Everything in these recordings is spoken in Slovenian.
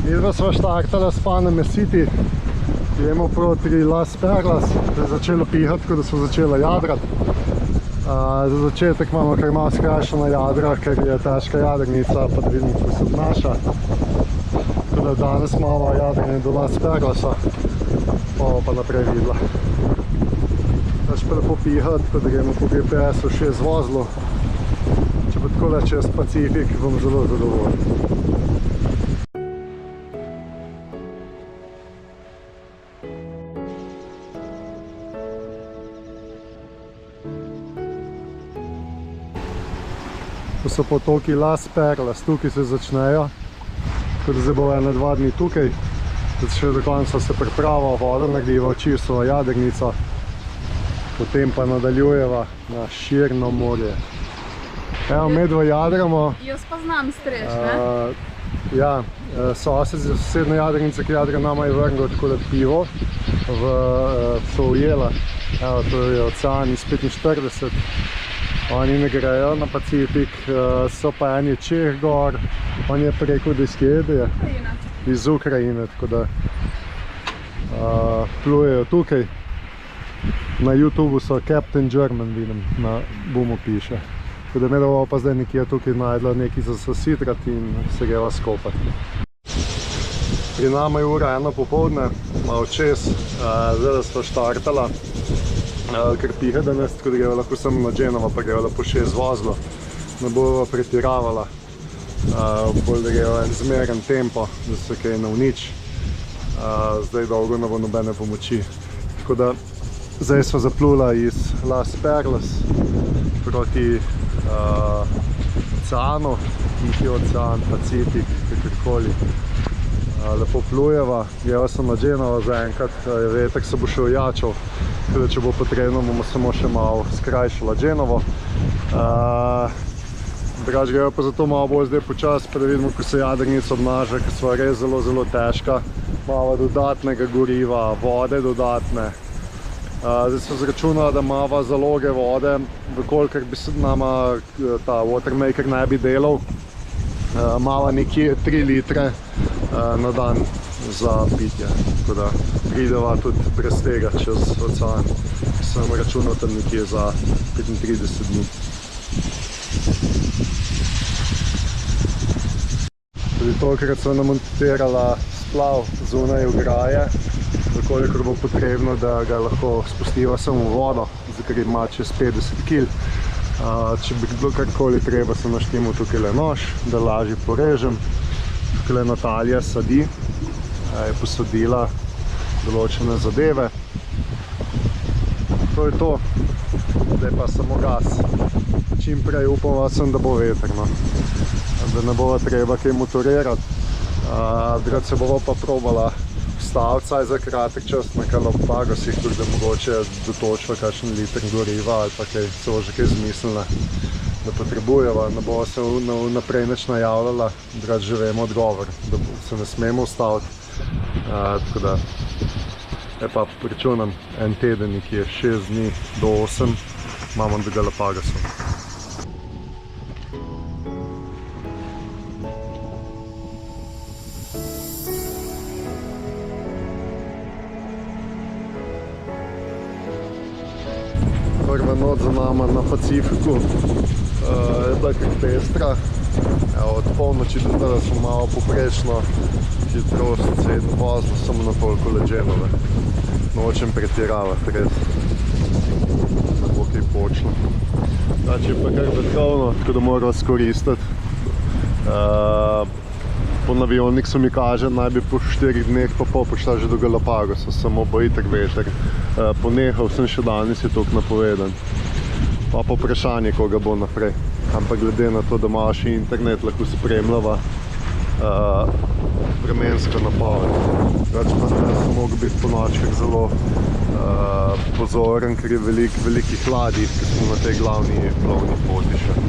Midva sva štartala s Panama City, gremo proti Las Perlas, da je začelo pihati, tako da smo začela jadrati. Za začetek imamo kar malo skrajšana jadra, ker je težka jadrnica, pa da vidimo, kako se obnaša. Tako da danes imamo jadranje do Las Perlasa, pa naprej videla. Daš pa lepo pihati, tako da gremo po GPS-u še z vozlu. Če pa tako čez Pacifik, bom zelo zadovoljen. To so potoki Las Perlas, tukaj se začnejo, tako da zdaj bo 1-2 dni tukaj, da še do konca se priprava, voda narediva, čisto jadrnica, potem pa nadaljujeva na širno morje. Evo, medva jadramo. Jaz pa znam streš, ne? Ja, sosed z sosedne jadrnice, ki jadra nama je vrnil tako da pivo, so ujela. Evo, to je ocean iz 45. Oni ne grejo na Pacifik, so pa en je Čeh gor, on je preko Deskede, iz Ukrajine, tako da plujejo tukaj. Na YouTubeu so Captain German, vidim, na Boomu piše. Tako da medova pa zdaj nekje tukaj najdla nekaj za sasitrati in se greva skopati. Pri nama je ura 1 popoldne, malo čez, zdaj da sva štartala. Ker piha danes, tako da greva lahko samo na Genovo, pa greva lepo še z vozlo. Ne bova pretiravala, bolj da greva en zmeren tempo, da se kaj ne uniči. Zdaj dolgo ne bo nobene pomoči. Tako da zdaj sva zaplula iz Las Perlas proti oceanu, nekje ocean, Pacifik, kakorkoli. Lepo plujeva, greva sem na Genovo zaenkrat, vetek se bo še ojačal, tako da če bo potrebno, bomo samo še malo skrajšala Genovo. Drugače greva pa zato malo bolj zdaj počas, pa da vidimo, ko se jadrnica obnaša, ker sva res zelo, zelo težka. Malo dodatnega goriva, vode dodatne. Zdaj sem zračunala, da imava zaloge vode, vkolikor bi se nama ta watermaker ne bi delal, imava nekje 3 litre na dan za pitje, tako da prideva tudi brez tega čez ocean. Sem računal tam nekje za 35 dni. Tudi tokrat sem namontirala splav zunaj ograje, vkolikor bo potrebno, da ga lahko spustiva samo v vodo, ker ima čez 50 kg. Če bi bilo karkoli treba, sem naštimal tukaj le nož, da lažje porežem. Tukaj Natalija sadi, je posadila določene zadeve. To je to, zdaj pa samo gas. Čim prej upam sem, da bo vetrno, da ne bo treba kaj motorirati. Drugače se bova pa probala staviti saj za kratek čas na Galapagosih, tudi da mogoče dotočiva kakšen liter goriva ali pa kaj, so že kaj zmislila, da potrebujeva, ne bova se naprej nič najavljala, drugače že vemo odgovor, da se ne smemo ustaviti. Tako da, pa računam en teden, nekje 6 dni do 8, imamo do Galapagosov. Prva noč za nama na Pacifiku je bila kar pestra. Od polnoči do zdaj smo malo poprečno hitrost vozili samo na toliko leđenove. Nočem pretiravati, res. Ne bo kaj počlo. Znači je pa kar vetrovno, tako da moramo skoristiti. Po navionniksu mi kaže, naj bi po 4 dneh pa pol prišla že do Galapagosa, samo bo itak veter. Ponehal sem še danes, je toliko napovedan. Pa vprašanje, koga bo naprej. Ampak glede na to, da ima še internet, lahko spremljava vremensko napoved. Drugače pa sem mogel biti po nočkah zelo pozoren, ker je velikih ladij, ki smo na tej glavni plovni poti še.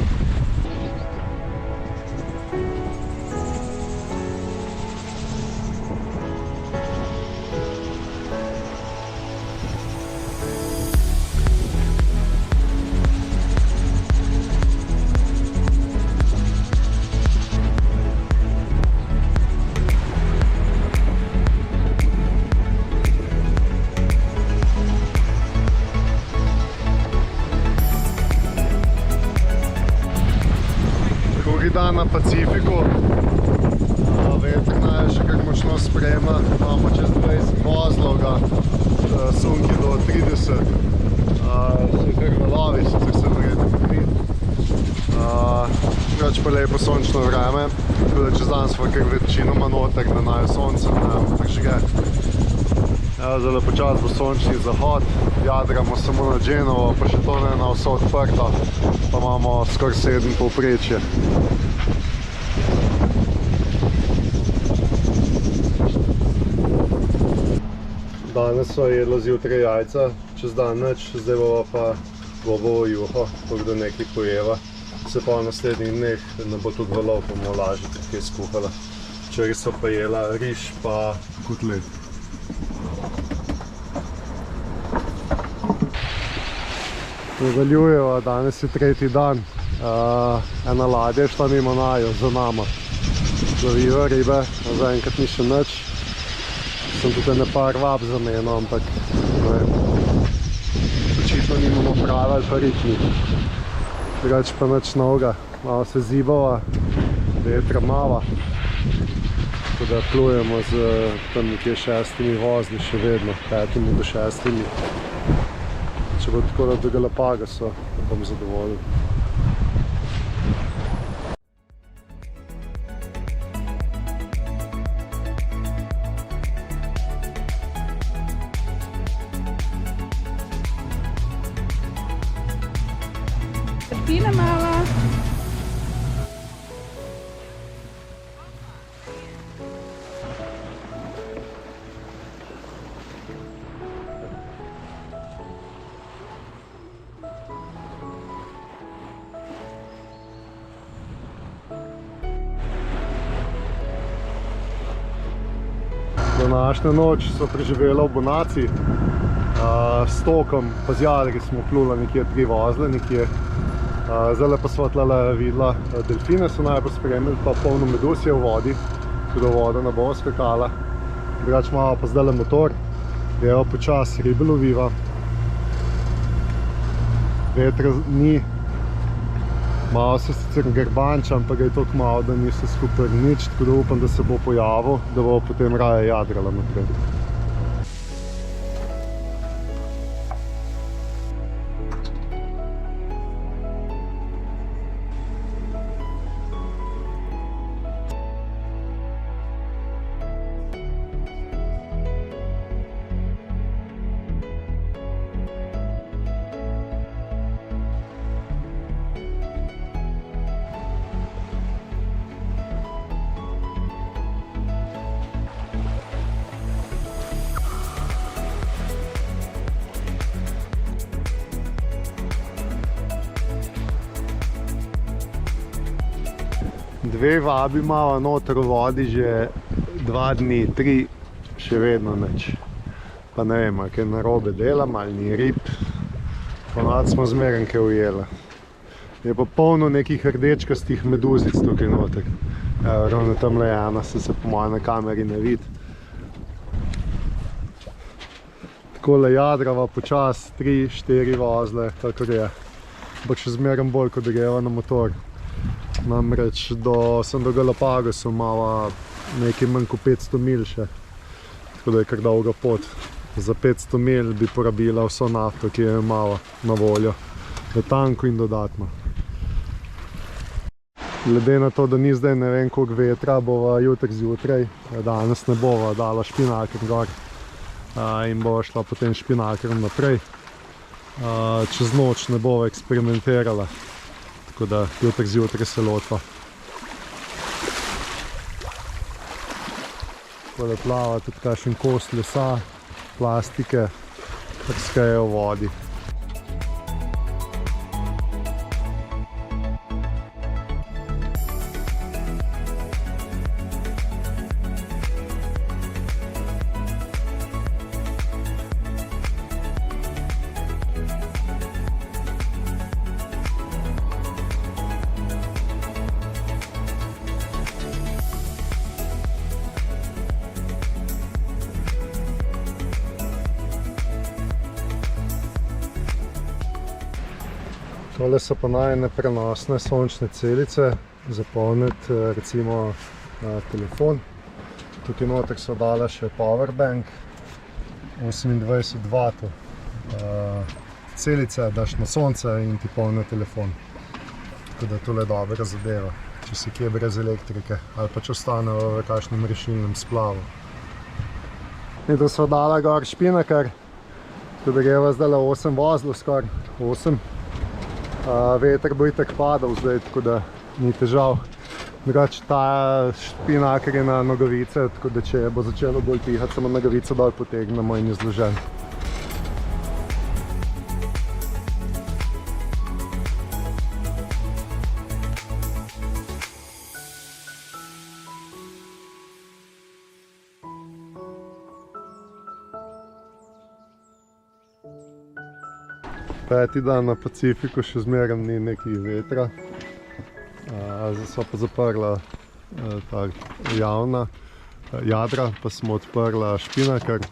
dan na Pacifiku. Vetrna je še kar močno spremna, imamo čez 20 vozlov, sunki do 30. Se kar valovi, sicer se verjetno vidi. Drugače pa lepo sončno vreme, tako da čez dan smo kar večinoma noter, da naj sonce ne pržge. Zdaj počas bo sončni zahod, jadramo samo na Genovo, pa še to ne na vso odprto, pa imamo skoraj 7 povprečje. Danes so jedlo zjutraj jajca, čez dan nič, zdaj bova pa gobovo juho, tako da nekaj pojeva. Se pa v naslednjih dneh ne bo tudi valov, pa bomo lažje kaj skuhala. Včeraj so pa jela riž pa kotlet. Nadaljujeva, danes je tretji dan. Ena ladja je šla mimo naju, za nama. Loviva ribe, zaenkrat ni še nič. Sem tudi ene par vab zamenil, ampak očitno nimamo prave ali pa ritmi. Drugače pa nič novega, malo se zibava, vetra mava. Tako da plujemo z tam nekje 6 vozli še vedno, 5 do 6. Če bo tako do Galapagosov, bom zadovoljen. Pine mala. Današnjo noč so preživela v Bonaci. S Tokom pa z Jadri smo plula nekje 3 vozle, nekje. Zdaj pa sva tlele videla delfine, so najbolj spremljali, pa polno meduz je v vodi, tako da voda ne bo skakala. Drugače imamo pa zdajle motor, greva počas ribe loviva. Vetra ni, malo se sicer grbanča, ampak ga je toliko malo, da ni vse skupaj nič, tako da upam, da se bo pojavil, da bo potem raje jadrala naprej. Dve vabi imamo noter v vodi že 2 dni, 3, še vedno nič. Pa ne vem, kaj narobe delam ali ni rib. Ponavadi smo zmeraj kaj ujela. Je pa polno nekih rdečkastih meduzic tukaj noter. Ravno tamle je ena, se po moje na kameri ne vidi. Takole jadrava počas, 3-4 vozle, kakor je. Ampak še zmeraj bolj, kot da greva na motor. Namreč sem do Galapagosov imala nekaj manj kot 500 mil še, tako da je kar dolga pot. Za 500 mil bi porabila vso nafto, ki jo imala na voljo, v tanku in dodatno. Glede na to, da ni zdaj ne vem koliko vetra, bova jutri zjutraj, danes ne bova dala špinaker gor in bova šla potem špinakerom naprej. Čez noč ne bova eksperimentirala. Tako da jutri zjutraj se lotva. Tako da plava tudi kakšen kos lesa, plastike, prskaje v vodi. Tole so pa najne prenosne sončne celice. zapolniti recimo telefon. Tukaj noter so dala še powerbank, 28 W. Celice daš na sonce in ti polni telefon. Tako da tole dobra zadeva, če si kje brez elektrike ali pa če ostane v kakšnem rešilnem splavu. In da so dala gor špinaker, tako da greva zdaj 8 vozlov, skoraj 8. Veter bo itak padal zdaj, tako da ni težav. Drugače ta špinaker je na nogavice, tako da če bo začelo bolj pihati, samo nogavico dol potegnemo in je zložen. Peti dan na Pacifiku, še zmeraj ni nekaj vetra. Zdaj so pa zaprla ta javna jadra, pa smo odprla špinaker.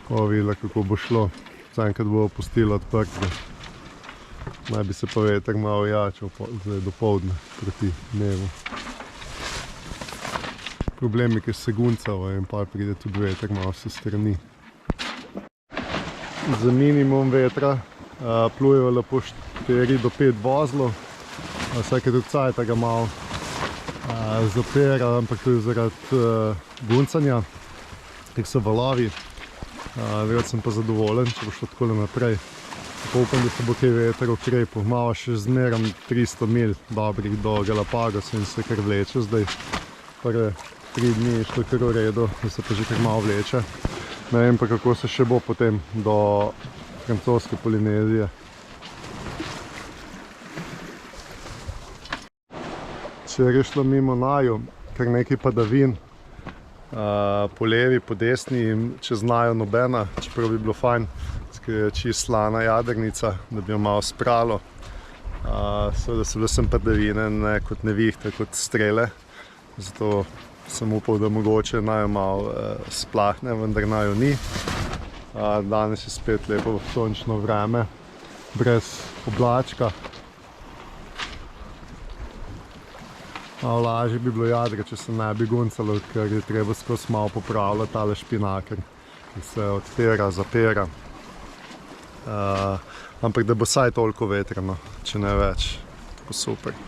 Videla, kako bo šlo. Zaenkrat bo pustila odprtje. Naj bi se pa veter malo jačal zdaj dopoldne proti dnevu. Problem je, ker se guncava in pa pride tudi veter malo se strani. Za minimum vetra plujejo lepo 4 do 5 vozlov. Vsake tudi cajta ga malo zapira, ampak tudi zaradi guncanja, ker so valovi. Drugače sem pa zadovoljen, če bo šlo takole naprej. Upam, da se bo kaj veter ukrepil. Malo še zmeram 300 mil dobrih do Galapagos in se kar vleče zdaj. Prve 3 dni je šlo kar v redu, da se pa že kar malo vleče. Ne vem pa, kako se še bo potem do francoske Polinezije. Včeraj je šlo mimo naju kar nekaj padavin, po levi, po desni in čez naju nobena, čeprav bi bilo fajn, ker je čist slana jadrnica, da bi jo malo spralo. Seveda so bile sem padavine, ne kot nevihte, kot strele, zato sem upal, da mogoče naju malo splahne, vendar naju ni. Danes je spet lepo sončno vreme, brez oblačka. Malo lažje bi bilo jadra, če se ne bi guncalo, ker je treba skozi malo popravljati tale špinaker, ki se odpira, zapira. Ampak da bo vsaj toliko vetrano, če ne več. Tako super.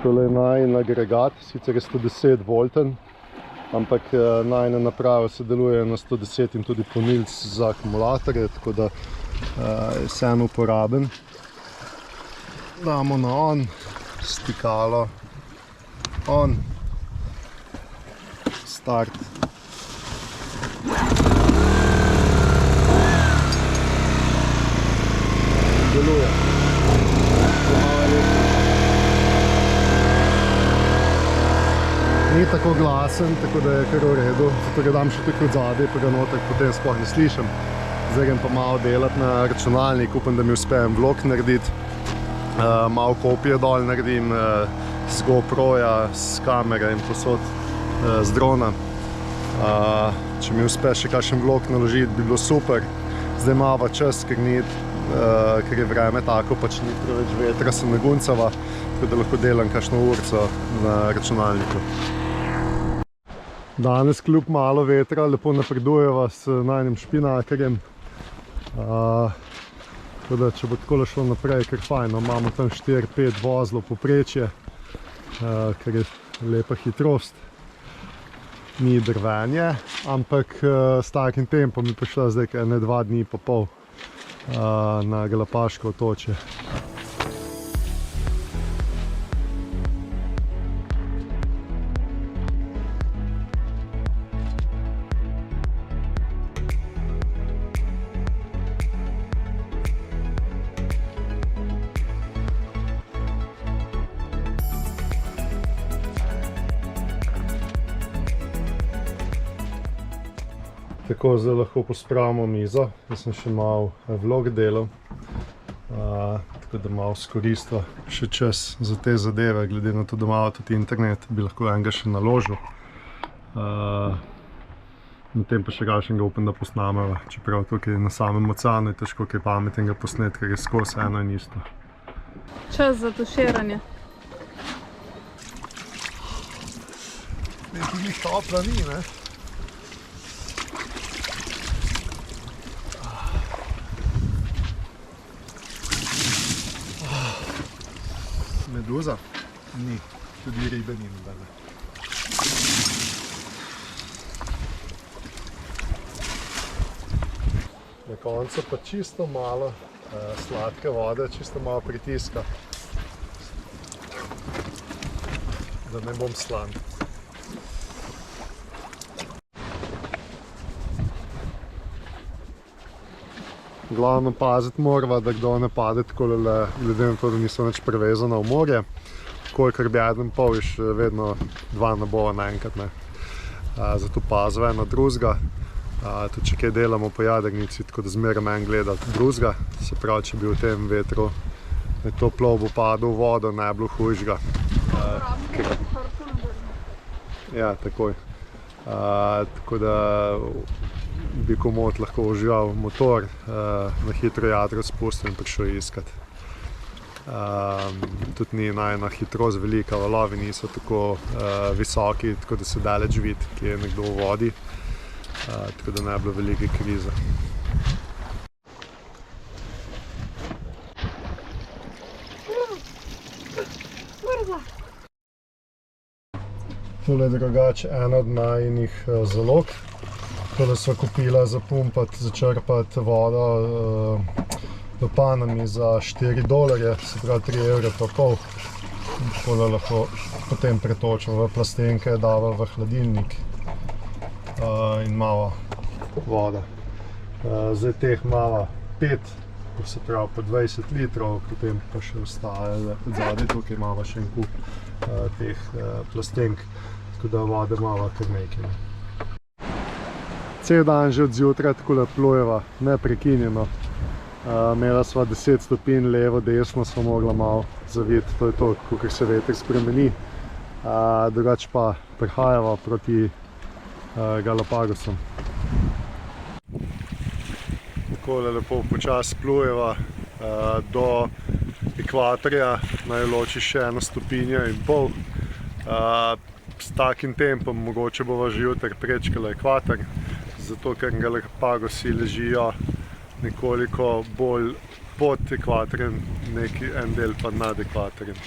Tole je najin agregat, sicer je 110 volten, ampak najine naprave se delujejo na 110 in tudi polnilc za akumulatorje, tako da je vseeno uporaben. Damo na on, stikalo, on, start. Deluje. Ni tako glasen, tako da je kar v redu, zato ga dam še tukaj od zadaj, pa ga noter potem sploh ne slišim. Zdaj grem pa malo delati na računalnik, upam, da mi uspejem vlog narediti. Malo kopije dol naredim z GoProja, z kamere in posod z drona. Če mi uspe še kakšen vlog naložiti, bi bilo super. Zdaj imava čas, ker je vreme tako, pač ni preveč vetra, se ne guncava, tako da lahko delam kakšno urco na računalniku. Danes kljub malo vetra lepo napredujeva s najinim špinakerjem. Tako da, če bo takole šlo naprej, kar fajno, imamo tam 4-5 vozlov poprečje, ker je lepa hitrost. Ni drvenje, ampak s takim tempom je prišla zdaj ene 2 dni pa pol na Galapaško otočje. Tako, zdaj lahko pospravimo mizo. Jaz sem še malo vlog delal, tako da malo skoristva še čas za te zadeve, glede na to, da imamo tudi internet, bi lahko enega še naložil. Na tem pa še kakšnega upam, da posnameva, čeprav tukaj na samem oceanu je težko kaj pametnega posnet, ker je skozi eno in isto. Čas za tuširanje. Niti njih topla ni, ne? Meduza? Ni. Tudi ribe ni nobene. Na koncu pa čisto malo sladke vode, čisto malo pritiska, da ne bom slan. Glavno paziti morava, da kdo ne pade takole, glede na to, da niso nič prevezana v morje. Kolikor bi eden poviš, vedno dva ne bova naenkrat, ne. Zato paziva eno drugega. Tudi če kaj delamo po jadrnici, tako da zmeraj en gleda drugega. Se pravi, če bi v tem vetru to plovbo padel v vodo, ne bi bilo hujšega. Ja, takoj. Tako da bi komot lahko užival motor, na hitro jadro spustil in prišel iskat. Tudi ni najna hitrost velika, valovi niso tako visoki, tako da se daleč vidi, ki je nekdo v vodi. Tako da ne bi bilo velike krize. Tole je drugače ena od najinih zalog. Tole sva kupila za pumpati, za črpati vodo v panami za $4, se pravi 3,5 €. Tako da lahko potem pretočimo v plastenke, dava v hladilnik in malo voda. Zdaj teh imava 5, se pravi po 20 litrov, potem pa še ostaje zadaj, tukaj imava še en kup teh plastenk, tako da vode imava kar nekaj. Cel dan že od zjutraj takole plujeva, neprekinjeno. Imela sva 10 stopinj levo, desno, sva mogla malo zaviti, to je to, kakor se veter spremeni. Drugače pa prihajava proti Galapagosom. Takole lepo počasi plujeva do ekvatorja, naj loči še 1,5 stopinje. S takim tempom mogoče bova že jutri prečkala ekvator, zato ker Galapagosi ležijo nekoliko bolj pod ekvatorjem, en del pa nad ekvatorjem.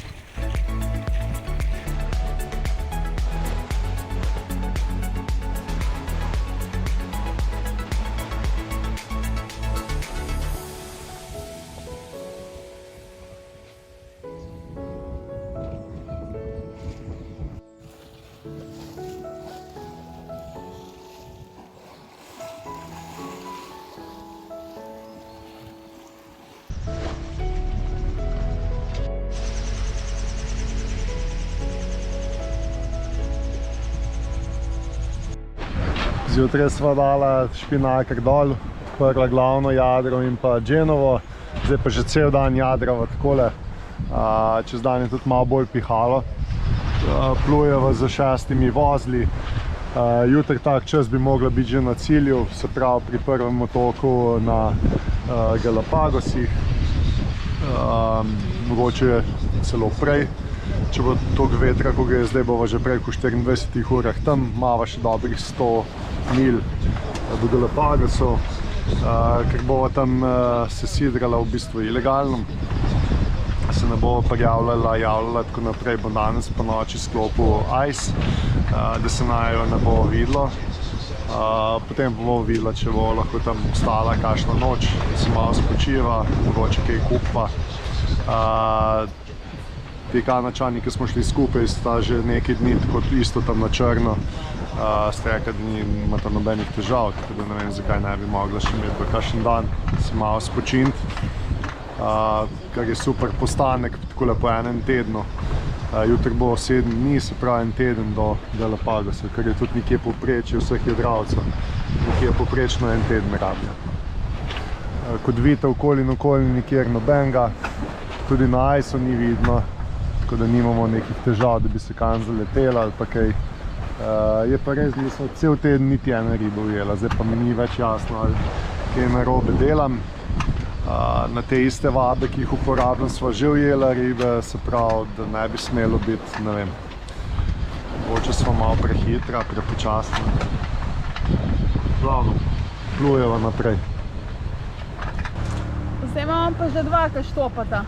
Zjutraj sva dala špinakar dol, odprla glavno jadro in pa Genovo. Zdaj pa že cel dan jadrava takole. Čez dan je tudi malo bolj pihalo. Plujeva za 6 vozli. Jutri tak čas bi mogla biti že na cilju, se pravi pri prvem otoku na Galapagosih. Mogoče celo prej. Če bo toliko vetra, ko ga je zdaj, bova že preko 24 urah tam, imava še dobrih 100 mil do Galapagosov, ker bova tam se sidrala v bistvu ilegalno, se ne bova prijavljala, javljala, tako naprej bo danes po noči sklopil ice, da se najo ne bo videlo. Potem bomo videla, če bo lahko tam ostala kakšna noč, da se malo spočiva, mogoče kaj kupa. Ti Kanačani, ki smo šli skupaj, sta že nekaj dni tako isto tam na črno. Ste rekli, da nimata nobenih težav, tako da ne vem, zakaj ne bi mogla še imeti v kakšen dan se malo spočiniti. Kar je super postanek takole po enem tednu. Jutri bo 7 dni, se pravi en teden do Galapagosa, kar je tudi nekje povprečje vseh jadralcev. Nekje poprečno en teden rabijo. Kot vidite, okoli in okoli nikjer nobenega, tudi na iceu ni vidno, tako da nimamo nekih težav, da bi se kam zaletela ali pa kaj. Je pa res, da sem cel teden niti ene ribe ujela, zdaj pa mi ni več jasno, ali kaj narobe delam. Na te iste vabe, ki jih uporabljam, sva že ujela ribe, se pravi, da ne bi smelo biti, ne vem, mogoče sva malo prehitra, prepočasna. Glavno, plujeva naprej. Zdaj imamo pa že dva, ki štopata.